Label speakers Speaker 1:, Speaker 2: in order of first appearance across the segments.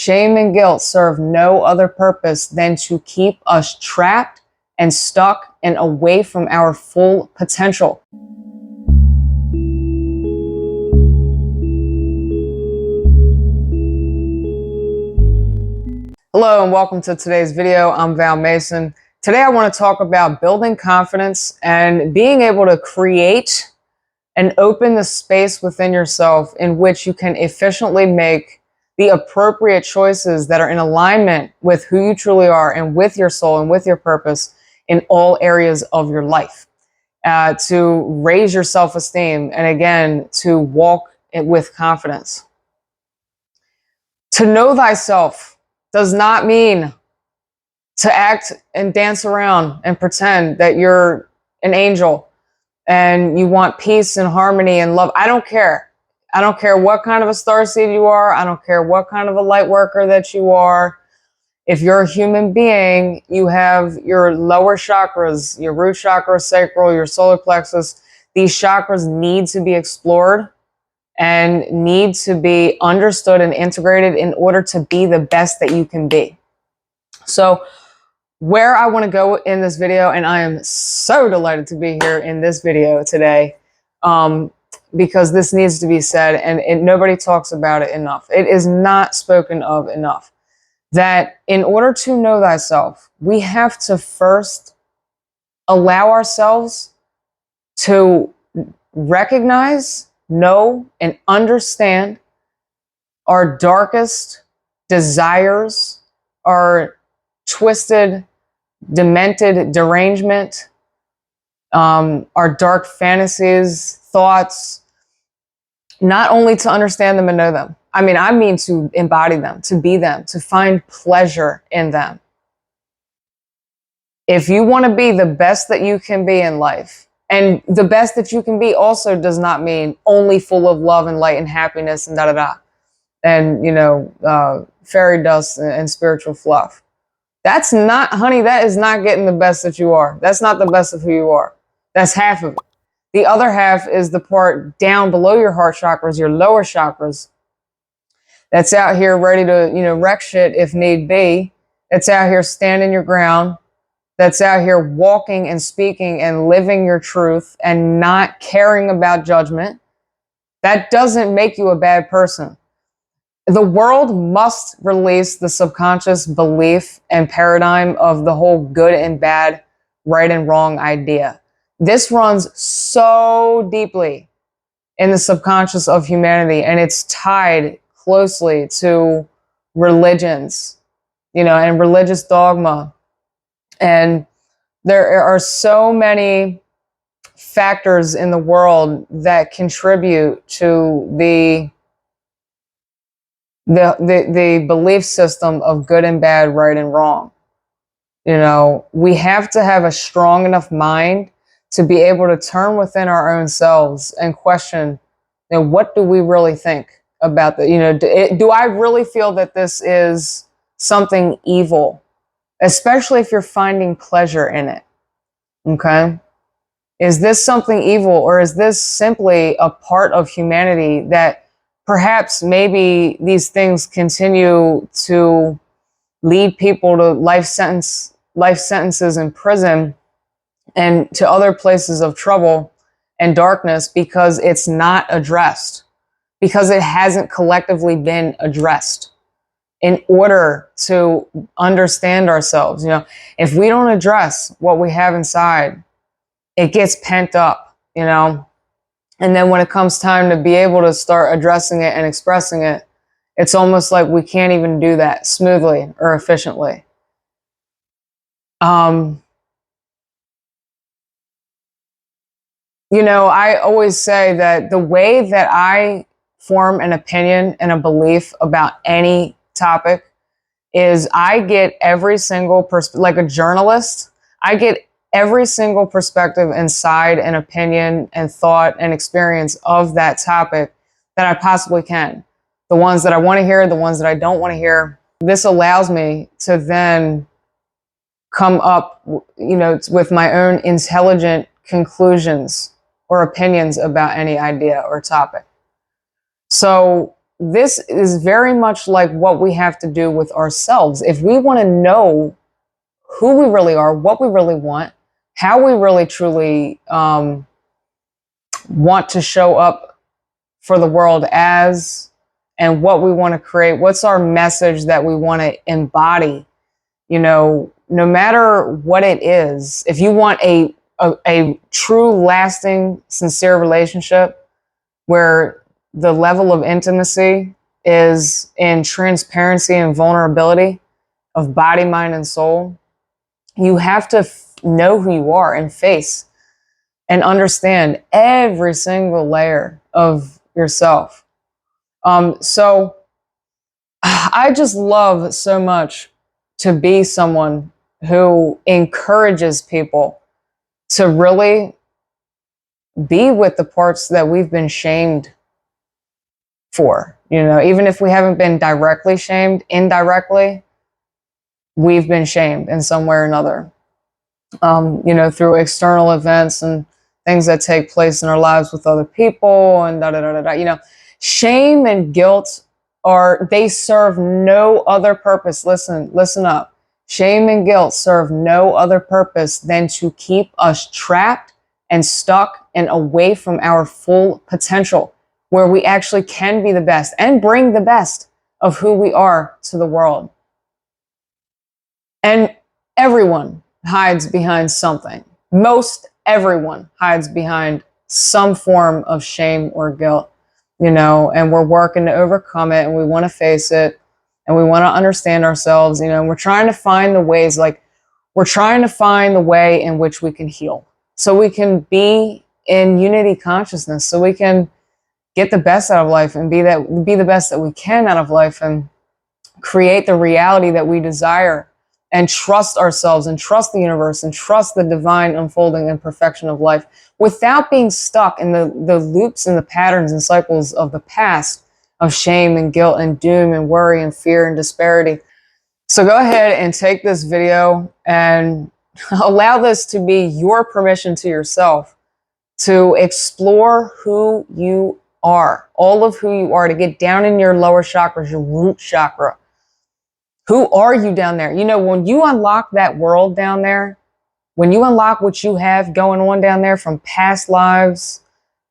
Speaker 1: Shame and guilt serve no other purpose than to keep us trapped and stuck and away from our full potential. Hello and welcome to today's video. I'm Val Mason. Today I want to talk about building confidence and being able to create and open the space within yourself in which you can efficiently make the appropriate choices that are in alignment with who you truly are and with your soul and with your purpose in all areas of your life. To raise your self-esteem and again, to walk with confidence. To know thyself does not mean to act and dance around and pretend that you're an angel and you want peace and harmony and love. I don't care. I don't care what kind of a starseed you are. I don't care what kind of a light worker that you are. If you're a human being, you have your lower chakras, your root chakra, sacral, your solar plexus. These chakras need to be explored and need to be understood and integrated in order to be the best that you can be. So where I want to go in this video, and I am so delighted to be here in this video today, because this needs to be said, and nobody talks about it enough. It is not spoken of enough. That in order to know thyself, we have to first allow ourselves to recognize, know, and understand our darkest desires, our twisted, demented derangement, our dark fantasies, thoughts, not only to understand them and know them. I mean to embody them, to be them, to find pleasure in them. If you want to be the best that you can be in life, and the best that you can be also does not mean only full of love and light and happiness and da-da-da, and, fairy dust and spiritual fluff. That's not, honey, that is not getting the best that you are. That's not the best of who you are. That's half of it. The other half is the part down below your heart chakras, your lower chakras, that's out here ready to, wreck shit if need be. That's out here standing your ground. That's out here walking and speaking and living your truth and not caring about judgment. That doesn't make you a bad person. The world must release the subconscious belief and paradigm of the whole good and bad, right and wrong idea. This runs so deeply in the subconscious of humanity, and it's tied closely to religions, and religious dogma. And there are so many factors in the world that contribute to the belief system of good and bad, right and wrong. We have to have a strong enough mind to be able to turn within our own selves and question, what do we really think about that? Do I really feel that this is something evil, especially if you're finding pleasure in it? Okay. Is this something evil, or is this simply a part of humanity that perhaps maybe these things continue to lead people to life sentences in prison and to other places of trouble and darkness because it's not addressed, because it hasn't collectively been addressed in order to understand ourselves. If we don't address what we have inside, it gets pent up, and then when it comes time to be able to start addressing it and expressing it, it's almost like we can't even do that smoothly or efficiently. I always say that the way that I form an opinion and a belief about any topic is I get every single like a journalist, I get every single perspective and side and opinion and thought and experience of that topic that I possibly can. The ones that I want to hear, the ones that I don't want to hear. This allows me to then come up, with my own intelligent conclusions or opinions about any idea or topic. So this is very much like what we have to do with ourselves. If we want to know who we really are, what we really want, how we really truly want to show up for the world as, and what we want to create, what's our message that we want to embody, you know, no matter what it is, if you want a true, lasting, sincere relationship where the level of intimacy is in transparency and vulnerability of body, mind, and soul, you have to know who you are and face and understand every single layer of yourself. So I just love so much to be someone who encourages people to really be with the parts that we've been shamed for. You know, even if we haven't been directly shamed, indirectly, we've been shamed in some way or another. You know, through external events and things that take place in our lives with other people and da da da da da. You know, shame and guilt they serve no other purpose. Listen up. Shame and guilt serve no other purpose than to keep us trapped and stuck and away from our full potential, where we actually can be the best and bring the best of who we are to the world. And everyone hides behind something. Most everyone hides behind some form of shame or guilt, you know, and we're working to overcome it, and we want to face it, and we want to understand ourselves, you know, and we're trying to find the ways, like we're trying to find the way in which we can heal, so we can be in unity consciousness, so we can get the best out of life and be the best that we can out of life, and create the reality that we desire, and trust ourselves and trust the universe and trust the divine unfolding and perfection of life, without being stuck in the loops and the patterns and cycles of the past of shame and guilt and doom and worry and fear and disparity. So go ahead and take this video and allow this to be your permission to yourself to explore who you are, all of who you are, to get down in your lower chakras, your root chakra. Who are you down there? You know, when you unlock that world down there, when you unlock what you have going on down there from past lives,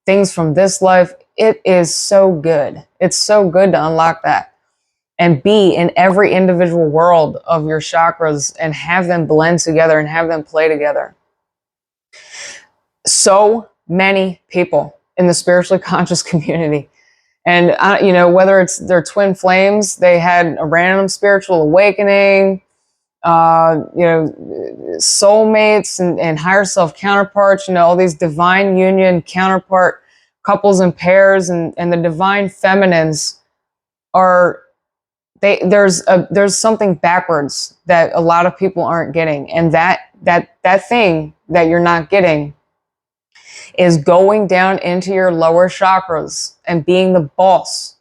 Speaker 1: things from this life, it is so good. It's so good to unlock that and be in every individual world of your chakras and have them blend together and have them play together. So many people in the spiritually conscious community, and, you know, whether it's their twin flames, they had a random spiritual awakening, you know, soulmates and higher self counterparts, you know, all these divine union counterpart couples and pairs, and the divine feminines are, there's something backwards that a lot of people aren't getting. And that thing that you're not getting is going down into your lower chakras and being the boss,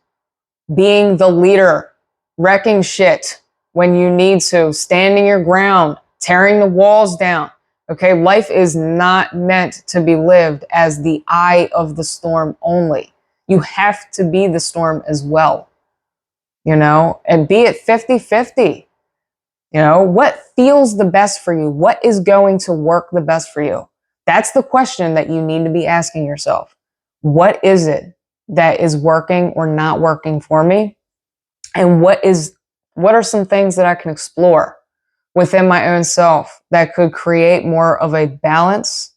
Speaker 1: being the leader, wrecking shit when you need to, standing your ground, tearing the walls down. Okay, life is not meant to be lived as the eye of the storm only. You have to be the storm as well, you know, and be it 50-50. You know, what feels the best for you? What is going to work the best for you? That's the question that you need to be asking yourself. What is it that is working or not working for me? And what are some things that I can explore within my own self that could create more of a balance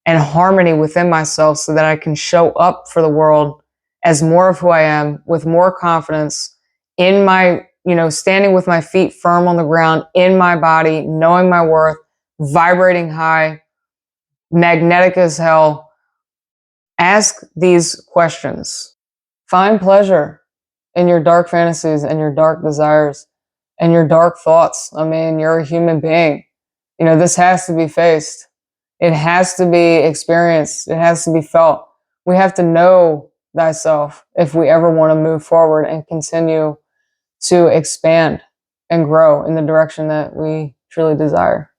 Speaker 1: and harmony within myself, so that I can show up for the world as more of who I am, with more confidence in my, you know, standing with my feet firm on the ground, in my body, knowing my worth, vibrating high, magnetic as hell. Ask these questions. Find pleasure in your dark fantasies and your dark desires and your dark thoughts. I mean, you're a human being. You know, this has to be faced. It has to be experienced. It has to be felt. We have to know thyself if we ever want to move forward and continue to expand and grow in the direction that we truly desire.